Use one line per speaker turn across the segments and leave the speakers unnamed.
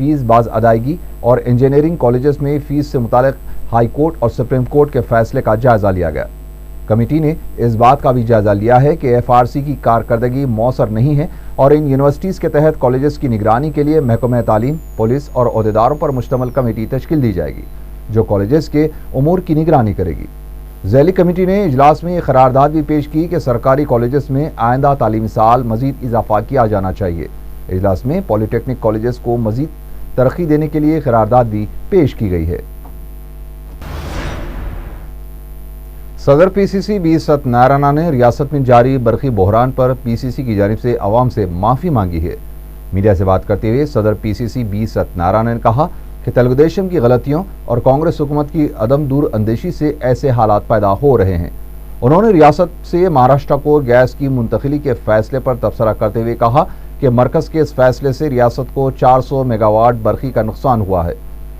Face باز ادائیگی اور انجینئرنگ کالجز میں فیس سے متعلق ہائی کورٹ اور سپریم کورٹ کے فیصلے کا جائزہ لیا گیا۔ کمیٹی نے اس بات کا بھی جائزہ لیا ہے کہ FRC کی کارکردگی مؤثر نہیں ہے اور ان یونیورسٹیز کے تحت کالجز کی نگرانی کے لیے محکمہ تعلیم، پولیس اور عہدیداروں پر مشتمل کمیٹی تشکیل دی جائے گی جو کالجز کے امور کی نگرانی کرے گی۔ ذیلی کمیٹی نے اجلاس میں یہ قرارداد بھی پیش کی کہ سرکاری کالجز میں آئندہ تعلیمی سال مزید اضافہ کیا جانا چاہیے۔ اجلاس میں پولی ٹیکنک کالجز کو مزید ترقی دینے کے لیے قرارداد بھی پیش کی گئی ہے۔ صدر PCC بی ستیہ نے ریاست میں جاری برقی بحران پر PCC کی جانب سے عوام سے معافی مانگی ہے۔ میڈیا سے بات کرتے ہوئے صدر PCC بی ستیہ نے کہا کہ تلگو دیشم کی غلطیوں اور کانگریس حکومت کی عدم دور اندیشی سے ایسے حالات پیدا ہو رہے ہیں۔ انہوں نے ریاست سے مہاراشٹر کو گیس کی منتقلی کے فیصلے پر تبصرہ کرتے ہوئے کہا کہ مرکز کے اس فیصلے سے ریاست کو 400 میگا واٹ برقی کا نقصان ہوا ہے۔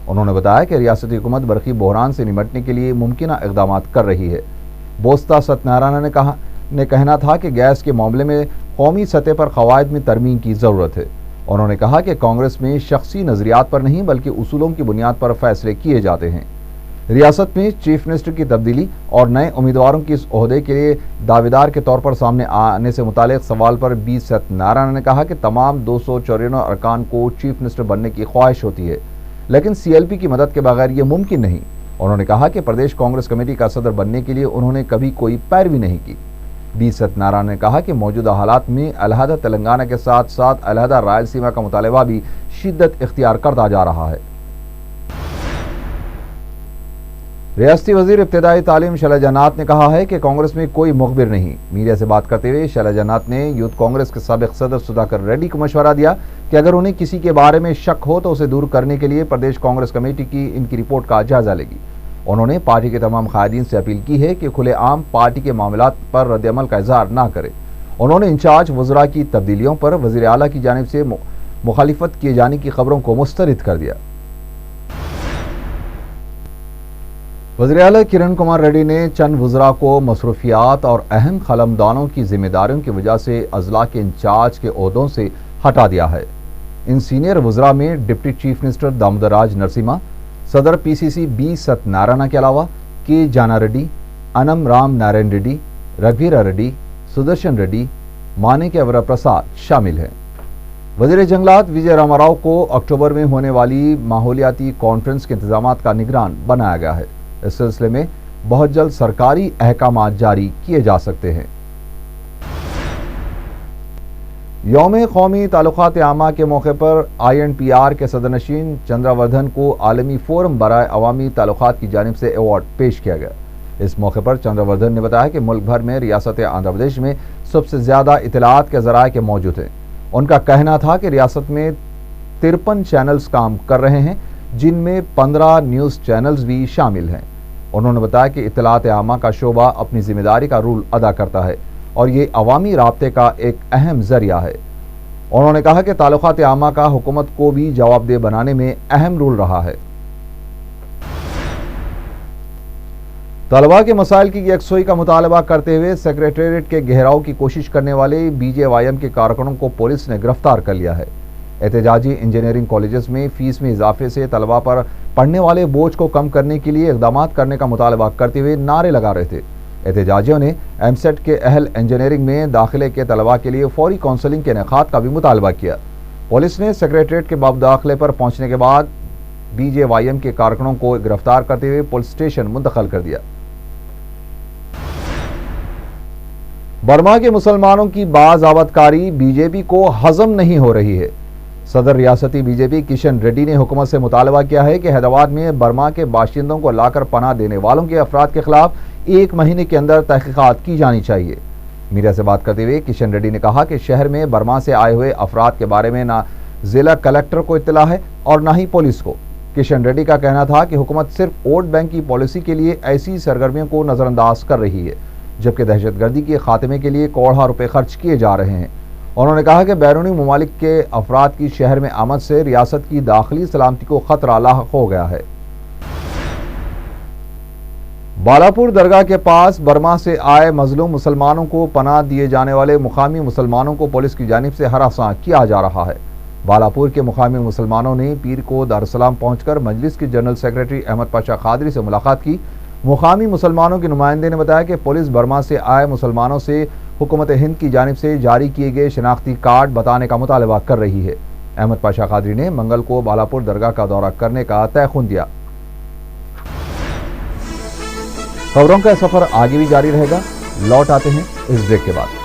انہوں نے بتایا کہ ریاستی حکومت برقی بحران سے نمٹنے کے لیے ممکنہ اقدامات کر رہی ہے۔ بوستا ستیہ نے کہنا تھا کہ گیس کے معاملے میں قومی سطح پر قواعد میں ترمیم کی ضرورت ہے۔ انہوں نے کہا کہ کانگریس میں شخصی نظریات پر نہیں بلکہ اصولوں کی بنیاد پر فیصلے کیے جاتے ہیں۔ ریاست میں چیف منسٹر کی تبدیلی اور نئے امیدواروں کی اس عہدے کے لیے دعویدار کے طور پر سامنے آنے سے متعلق سوال پر بی ستیہ نے کہا کہ تمام 294 ارکان کو چیف منسٹر بننے کی خواہش ہوتی ہے لیکن CLP کی مدد کے بغیر یہ ممکن نہیں۔ انہوں نے کہا کہ پردیش کانگریس کمیٹی کا صدر بننے کے لیے انہوں نے کبھی کوئی پیروی نہیں کی۔ بی ستیہ نے کہا کہ موجودہ حالات میں علیحدہ تلنگانہ کے ساتھ ساتھ علیحدہ رائل سیما کا مطالبہ بھی شدت اختیار کرتا جا رہا ہے۔ ریاستی وزیر ابتدائی تعلیم شیلا جنات نے کہا ہے کہ کانگریس میں کوئی مخبر نہیں۔ میڈیا سے بات کرتے ہوئے شیلا جنات نے یوتھ کانگریس کے سابق صدر سدھاکر ریڈی کو مشورہ دیا کہ اگر انہیں کسی کے بارے میں شک ہو تو اسے دور کرنے کے لیے پردیش کانگریس کمیٹی کی ان کی رپورٹ کا جائزہ لے گی۔ انہوں نے پارٹی کے تمام قائدین سے اپیل کی ہے کہ کھلے عام پارٹی کے معاملات پر رد عمل کا اظہار نہ کرے۔ انہوں نے انچارج وزراء کی تبدیلیوں پر وزیر اعلیٰ کی جانب سے مخالفت کیے جانے کی خبروں کو مسترد کر دیا۔ وزیر اعلیٰ کرن کمار ریڈی نے چند وزراء کو مصروفیات اور اہم قلمدانوں کی ذمہ داریوں کی وجہ سے اضلاع کے انچارج کے عہدوں سے ہٹا دیا ہے۔ ان سینئر وزراء میں deputy chief minister Damodar Raj Narasimha, صدر PCC بی ستیہ کے علاوہ کے جانا ریڈی، انم رام نارائن ریڈی، رگھویر ریڈی، سدرشن ریڈی، مانیکیا ورا پرساد شامل ہیں۔ وزیر جنگلات وجے راما راؤ کو اکتوبر میں ہونے والی ماحولیاتی کانفرنس کے انتظامات کا نگران بنایا گیا ہے۔ اس سلسلے میں بہت جلد سرکاری احکامات جاری کیے جا سکتے ہیں۔ یوم قومی تعلقات عامہ کے موقع پر INPR کے صدر نشین چندرا وردھن کو عالمی فورم برائے عوامی تعلقات کی جانب سے ایوارڈ پیش کیا گیا۔ اس موقع پر چندرا وردھن نے بتایا کہ ملک بھر میں ریاست آندھرا پردیش میں سب سے زیادہ اطلاعات کے ذرائع کے موجود ہیں۔ ان کا کہنا تھا کہ ریاست میں 53 چینلز کام کر رہے ہیں جن میں 15 نیوز چینلز بھی شامل ہیں۔ انہوں نے بتایا کہ اطلاعات عامہ کا شعبہ اپنی ذمہ داری کا رول ادا کرتا ہے اور یہ عوامی رابطے کا ایک اہم ذریعہ ہے۔ انہوں نے کہا کہ تعلقات عامہ کا حکومت کو بھی جواب دہ بنانے میں اہم رول رہا ہے۔ طلباء کے مسائل کی یکسوئی کا مطالبہ کرتے ہوئے سیکریٹریٹ کے گھیراؤ کی کوشش کرنے والے BJYM کے کارکنوں کو پولیس نے گرفتار کر لیا ہے۔ احتجاجی انجینئرنگ کالجز میں فیس میں اضافے سے طلباء پر پڑنے والے بوجھ کو کم کرنے کے لیے اقدامات کرنے کا مطالبہ کرتے ہوئے نعرے لگا رہے تھے۔ احتجاجیوں نے MSET کے اہل انجینئرنگ میں داخلے کے طلباء کے لیے فوری کونسلنگ کے انعقاد کا بھی مطالبہ کیا۔ پولیس نے سیکریٹریٹ کے باب داخلے پر پہنچنے کے بعد BJYM کے کارکنوں کو گرفتار کرتے ہوئے پولیس اسٹیشن منتقل کر دیا۔ برما کے مسلمانوں کی باضابط کاری BJP کو ہضم نہیں ہو رہی ہے۔ صدر ریاستی BJP کشن ریڈی نے حکومت سے مطالبہ کیا ہے کہ حیدرآباد میں برما کے باشندوں کو لا کر پناہ دینے والوں کے افراد کے خلاف 1 مہینے کے اندر تحقیقات کی جانی چاہیے۔ میڈیا سے بات کرتے ہوئے کشن ریڈی نے کہا کہ شہر میں برما سے آئے ہوئے افراد کے بارے میں نہ ضلع کلکٹر کو اطلاع ہے اور نہ ہی پولیس کو۔ کشن ریڈی کا کہنا تھا کہ حکومت صرف ووٹ بینک کی پالیسی کے لیے ایسی سرگرمیوں کو نظر انداز کر رہی ہے جبکہ دہشت گردی کے خاتمے کے لیے کروڑوں روپے خرچ کیے جا رہے ہیں۔ انہوں نے کہا کہ بیرونی ممالک کے افراد کی شہر میں آمد سے ریاست کی داخلی سلامتی کو خطرہ لاحق ہو گیا ہے۔ بالاپور درگاہ کے پاس برما سے آئے مظلوم مسلمانوں کو پناہ دیے جانے والے مقامی مسلمانوں کو پولیس کی جانب سے ہراساں کیا جا رہا ہے۔ بالاپور کے مقامی مسلمانوں نے پیر کو دارالسلام پہنچ کر مجلس کے جنرل سیکریٹری احمد پاشا قادری سے ملاقات کی۔ مقامی مسلمانوں کے نمائندے نے بتایا کہ پولیس برما سے آئے مسلمانوں سے حکومت ہند کی جانب سے جاری کیے گئے شناختی کارڈ بتانے کا مطالبہ کر رہی ہے۔ احمد پاشا قادری نے منگل کو بالاپور درگاہ کا دورہ کرنے کا تیقن دیا۔ خبروں کا سفر آگے بھی جاری رہے گا، لوٹ آتے ہیں اس بریک کے بعد۔